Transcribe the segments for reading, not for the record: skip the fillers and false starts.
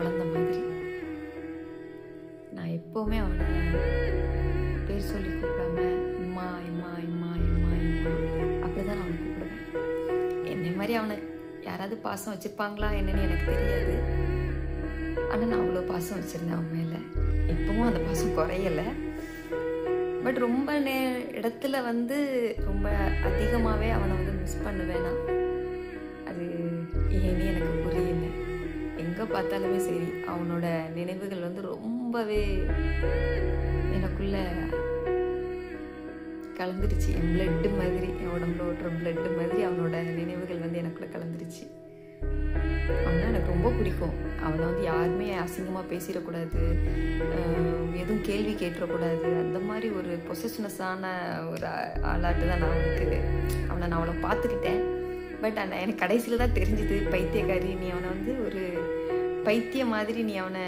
குழந்தை மாதிரி. நான் எப்போவுமே அவனை பேர் சொல்லி கூப்பிடாம அம்மா எம்மா எம்மா எம்மா எம்மா அப்படி தான் நான் அவனை கூப்பிடுவேன். என்னை மாதிரி அவனை யாராவது பாசம் வச்சுருப்பாங்களா என்னன்னு எனக்கு தெரியாது. ஆனால் நான் அவ்வளோ பாசம் வச்சுருந்தேன் அவன் மேலே. இப்போவும் அந்த பாசம் குறையலை. பட் ரொம்ப இடத்துல வந்து ரொம்ப அதிகமாகவே அவனை வந்து மிஸ் பண்ணுவேன் நான். அது ஏன்னு எனக்கு புரியல. எங்கே பார்த்தாலுமே சரி அவனோட நினைவுகள் வந்து ரொம்பவே எனக்குள்ள கலந்துருச்சு. என் பிளட்டு மாதிரி, என் உடம்புல ஓட்டுற பிளட்டு மாதிரி அவனோட நினைவுகள் வந்து எனக்குள்ள கலந்துருச்சு. அவனை எனக்கு ரொம்ப பிடிக்கும். அவனை வந்து யாருமே அசிங்கமாக பேசிடக்கூடாது, எதுவும் கேள்வி கேட்டுறக்கூடாது, அந்த மாதிரி ஒரு பொசஸ்னஸான ஒரு ஆளாட்டு தான் நான் அவனை பார்த்துக்கிட்டேன். பட் எனக்கு கடைசியில் தான் தெரிஞ்சுது, பைத்தியக்காரி நீ அவனை வந்து ஒரு பைத்திய மாதிரி நீ அவனை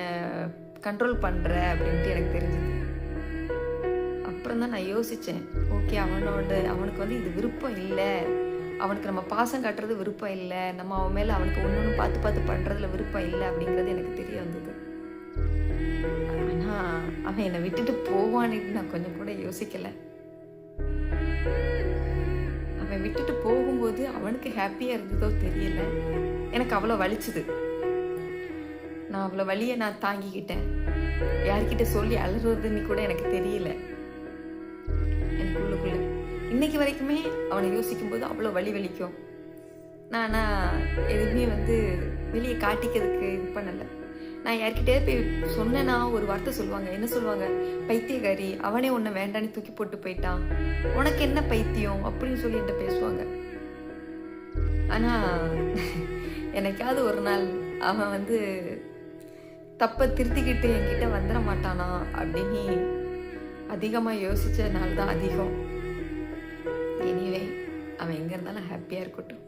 கண்ட்ரோல் பண்ணுற அப்படின்ட்டு எனக்கு தெரிஞ்சுது. அப்புறம் தான் நான் யோசித்தேன், ஓகே அவனுக்கு வந்து இது விருப்பம் இல்லை, அவனுக்கு நம்ம பாசம் காட்டுறது விருப்பம் இல்லை, நம்ம அவன் மேலே அவனுக்கு ஒன்று பார்த்து பண்ணுறதுல விருப்பம் இல்லை அப்படிங்கிறது எனக்கு தெரிய வந்தது. ஆனால் அவன் என்னை விட்டுட்டு போவான்னு நான் கொஞ்சம் கூட யோசிக்கலை. அவன் விட்டுட்டு போகும்போது அவனுக்கு ஹாப்பியாக இருந்ததோ தெரியல, எனக்கு அவ்வளோ வலிச்சுது. நான் அவ்வளோ வலியை நான் தாங்கிக்கிட்டேன். யார்கிட்ட சொல்லி அழுறதுன்னு கூட எனக்கு தெரியல. எனக்கு உள்ளுக்குள்ள இன்னைக்கு வரைக்குமே அவனை யோசிக்கும் போது அவ்வளோ வலிக்கும். நான் எதுவுமே வந்து வெளியே காட்டிக்கிறதுக்கு இது பண்ணலை. நான் யார்கிட்டே போய் சொன்னேன்னா ஒரு வார்த்தை சொல்லுவாங்க. என்ன சொல்லுவாங்க? பைத்தியக்காரி, அவனே உன்னை வேண்டான்னு தூக்கி போட்டு போயிட்டான், உனக்கு என்ன பைத்தியம் அப்படின்னு சொல்லி என்கிட்ட பேசுவாங்க. ஆனால் எனக்காவது ஒரு நாள் அவன் வந்து தப்பை திருத்திக்கிட்டு என்கிட்ட வந்துட மாட்டானா அப்படின்னு அதிகமாக யோசித்ததுனால தான் அதிகம். எனிவே அவன் எங்கே இருந்தாலும் ஹாப்பியாக இருக்கட்டும்.